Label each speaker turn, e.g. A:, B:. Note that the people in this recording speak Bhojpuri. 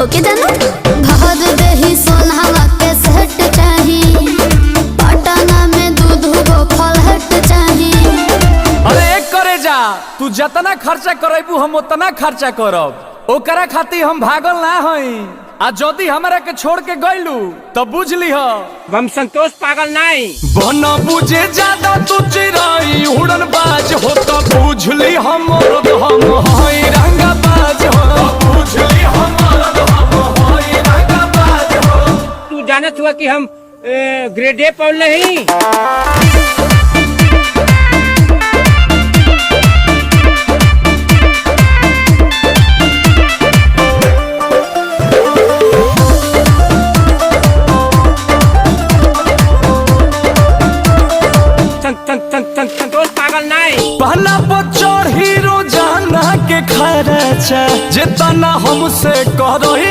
A: ओके जानो भर देही सोनावा के सेट चाही पटना में दूध गो फलहट चाही।
B: अरे एक करे जा तू जतना खर्चा करेबू हम उतना खर्चा करब ओकरा खातिर हम भागल ना हई आ जदी हमरा के छोड़ के गइलू तो बुझ लीह
C: हम संतोष पागल नहीं
B: बन बुझे ज्यादा तू चिराई उड़न बाज हो तो बुझ ली हम हई रंगा बाज हो बुझ ली हम हई रंगा बाज हो।
C: तू जानत हुआ कि हम ग्रेड ए पढ़ नहीं। संतोष पागल नहीं
B: पहला बच्चों हीरो जाना के खर्चा जितना हमसे करो